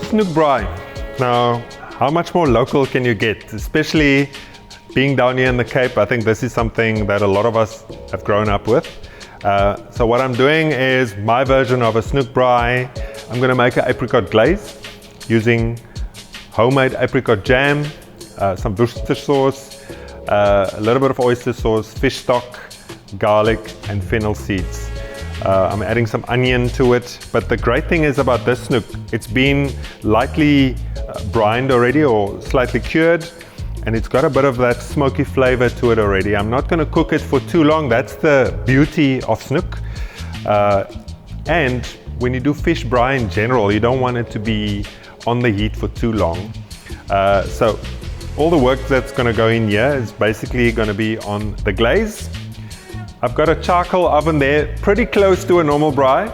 Snoek braai. Now, how much more local can you get? Especially being down here in the Cape, I think this is something that a lot of us have grown up with. So what I'm doing is my version of a Snoek braai. I'm going to make an apricot glaze using homemade apricot jam, some Worcester sauce, a little bit of oyster sauce, fish stock, garlic and fennel seeds. I'm adding some onion to it, but the great thing is about this Snoek, it's been lightly brined already or slightly cured, and it's got a bit of that smoky flavor to it already. I'm not going to cook it for too long. That's the beauty of Snoek. And when you do fish braai in general, you don't want it to be on the heat for too long. So all the work that's going to go in here is basically going to be on the glaze. I've got a charcoal oven there, pretty close to a normal braai.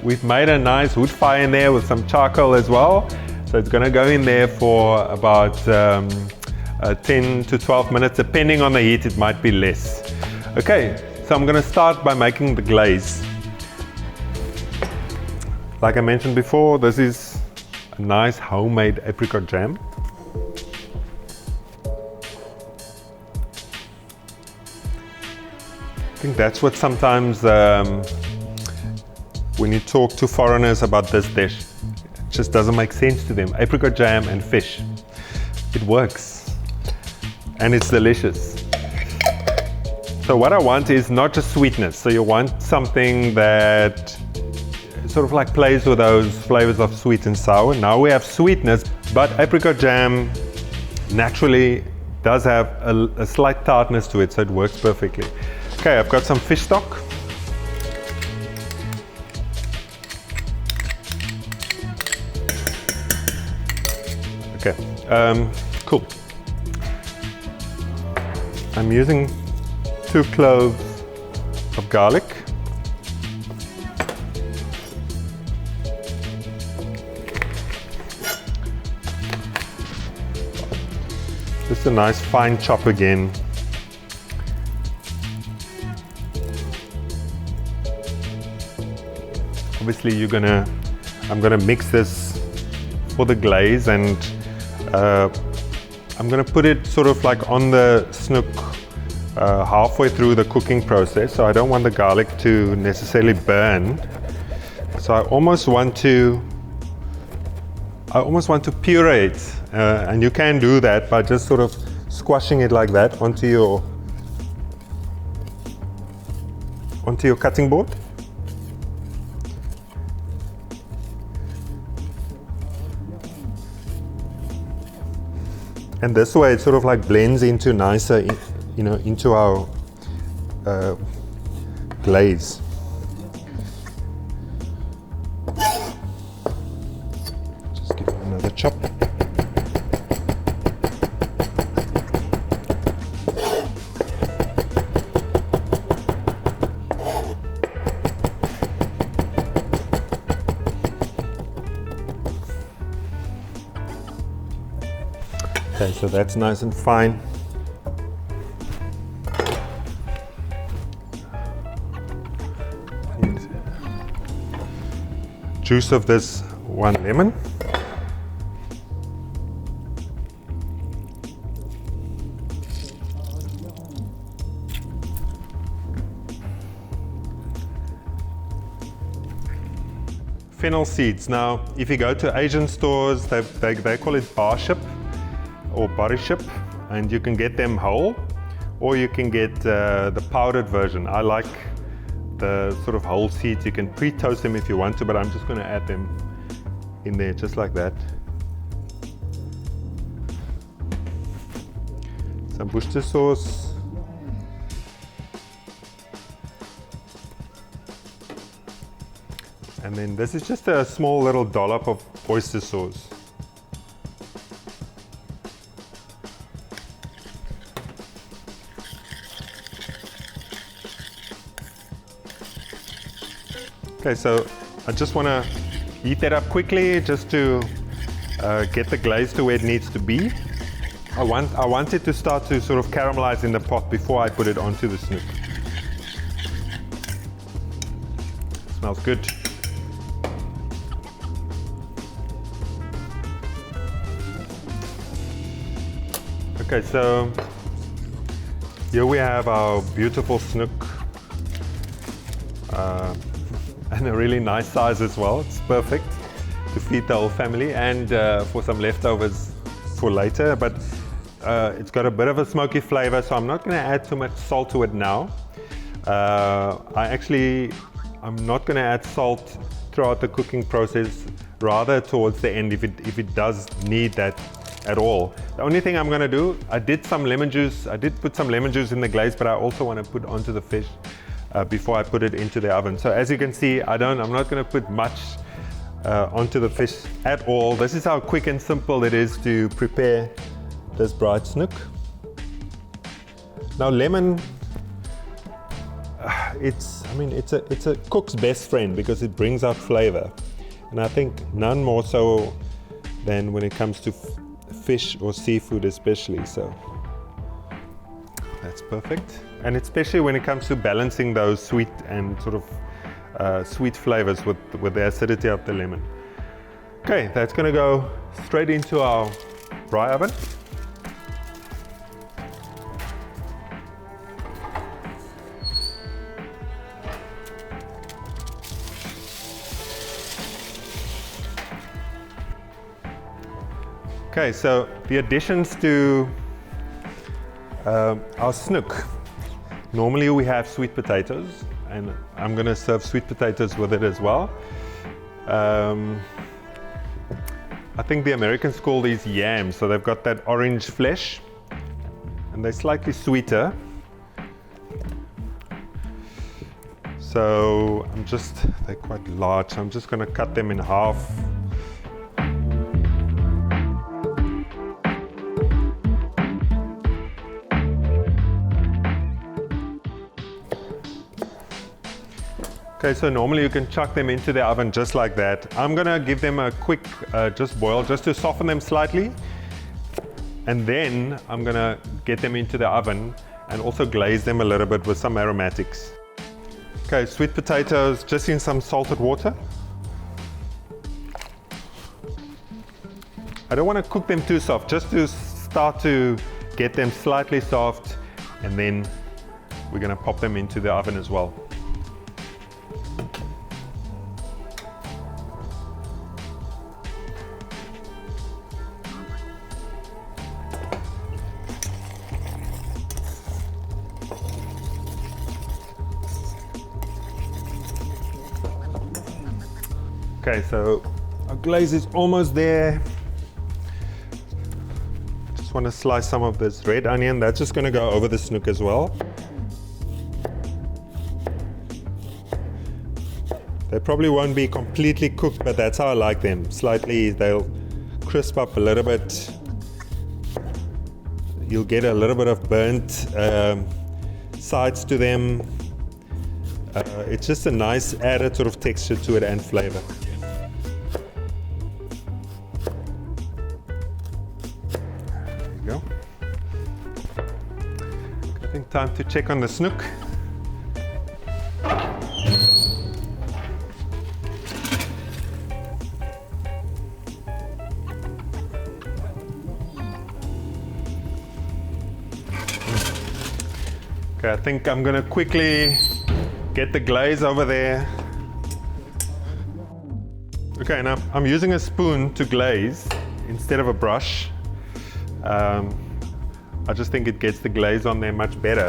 We've made a nice wood fire in there with some charcoal as well. So it's going to go in there for about 10 to 12 minutes, depending on the heat, it might be less. Okay, so I'm going to start by making the glaze. Like I mentioned before, this is a nice homemade apricot jam. I think that's what sometimes when you talk to foreigners about this dish, it just doesn't make sense to them. Apricot jam and fish. It works and it's delicious. So what I want is not just sweetness. So you want something that sort of like plays with those flavors of sweet and sour. Now we have sweetness, but apricot jam naturally does have a slight tartness to it, so it works perfectly. Okay, I've got some fish stock. Okay, cool. I'm using 2 cloves of garlic. Just a nice fine chop again. Obviously I'm gonna mix this for the glaze, and I'm gonna put it sort of like on the Snoek halfway through the cooking process, so I don't want the garlic to necessarily burn. So I almost want to puree it, and you can do that by just sort of squashing it like that onto your cutting board. And this way it sort of like blends into nicer, into our glaze. Just give it another chop. Okay, so that's nice and fine. Juice of this 1 lemon. Fennel seeds. Now, if you go to Asian stores, they call it barship or bariship, and you can get them whole, or you can get the powdered version. I like the sort of whole seeds. You can pre-toast them if you want to, but I'm just going to add them in there just like that. Some Worcester sauce. And then this is just a small little dollop of oyster sauce. Okay, so I just want to heat that up quickly just to get the glaze to where it needs to be. I want it to start to sort of caramelize in the pot before I put it onto the Snoek. Smells good. Okay, so here we have our beautiful snook, and a really nice size as well. It's perfect to feed the whole family, and for some leftovers for later, but it's got a bit of a smoky flavor, so I'm not going to add too much salt to it now. I'm not going to add salt throughout the cooking process, rather towards the end if it does need that at all. The only thing I'm going to do, I did put some lemon juice in the glaze, but I also want to put onto the fish before I put it into the oven. So as you can see, I'm not going to put much onto the fish at all. This is how quick and simple it is to prepare this braai snoek. Now lemon, it's a cook's best friend because it brings out flavor, and I think none more so than when it comes to fish or seafood especially. So that's perfect, and especially when it comes to balancing those sweet and sort of sweet flavors with the acidity of the lemon. Okay, that's going to go straight into our braai oven. Okay, so the additions to our snoek. Normally we have sweet potatoes, and I'm going to serve sweet potatoes with it as well. I think the Americans call these yams, so they've got that orange flesh, and they're slightly sweeter. So they're quite large, so I'm just going to cut them in half. Okay, so normally you can chuck them into the oven just like that. I'm gonna give them a quick just boil, just to soften them slightly. And then I'm gonna get them into the oven and also glaze them a little bit with some aromatics. Okay, sweet potatoes just in some salted water. I don't want to cook them too soft, just to start to get them slightly soft, and then we're gonna pop them into the oven as well. Okay, so our glaze is almost there. Just want to slice some of this red onion. That's just going to go over the snoek as well. They probably won't be completely cooked, but that's how I like them. Slightly, they'll crisp up a little bit. You'll get a little bit of burnt sides to them. It's just a nice added sort of texture to it and flavor. I think time to check on the snoek. Okay, I think I'm gonna quickly get the glaze over there. Okay, now I'm using a spoon to glaze instead of a brush. I just think it gets the glaze on there much better.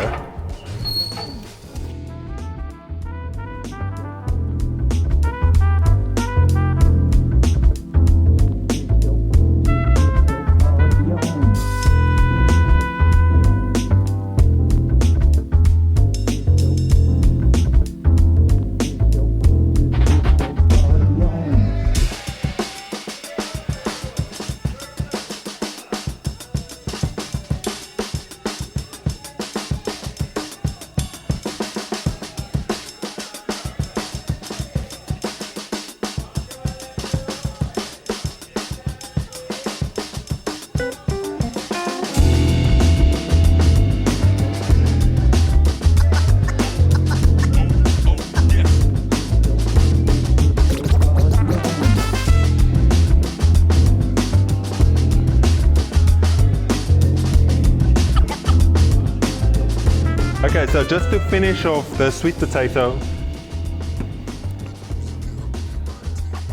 so just to finish off the sweet potato,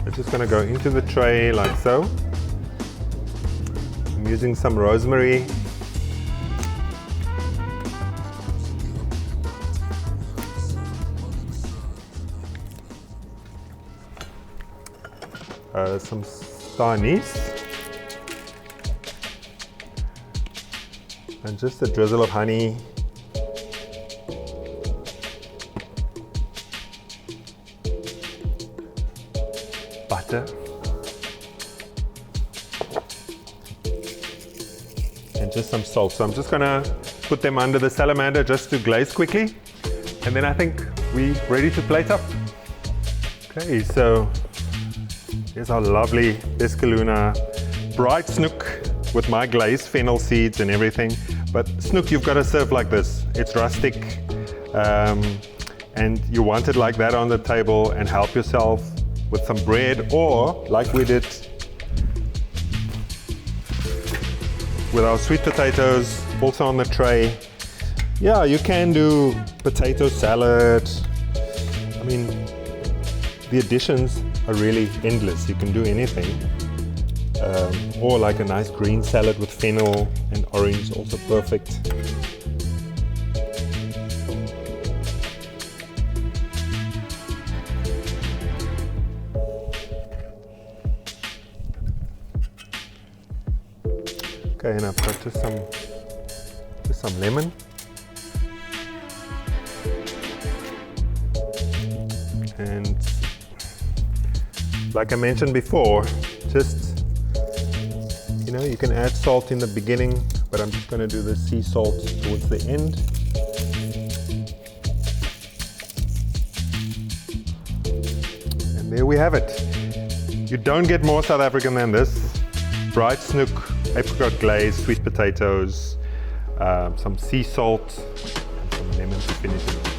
I'm just going to go into the tray like so. I'm using some rosemary. Some star anise. And just a drizzle of honey. Butter. And just some salt. So I'm just gonna put them under the salamander just to glaze quickly. And then I think we're ready to plate up. Okay, so here's our lovely Escaluna bright snook with my glaze, fennel seeds and everything. But snook you've got to serve like this. It's rustic and you want it like that on the table, and help yourself with some bread, or like we did with our sweet potatoes also on the tray. Yeah, you can do potato salad. I mean, the additions are really endless. You can do anything. Or like a nice green salad with fennel and orange, also perfect. Okay, and I've got just some lemon. And like I mentioned before, just, you know, you can add salt in the beginning, but I'm just going to do the sea salt towards the end. And there we have it. You don't get more South African than this. Bright snoek, apricot glaze, sweet potatoes, some sea salt, and some lemon to finish it.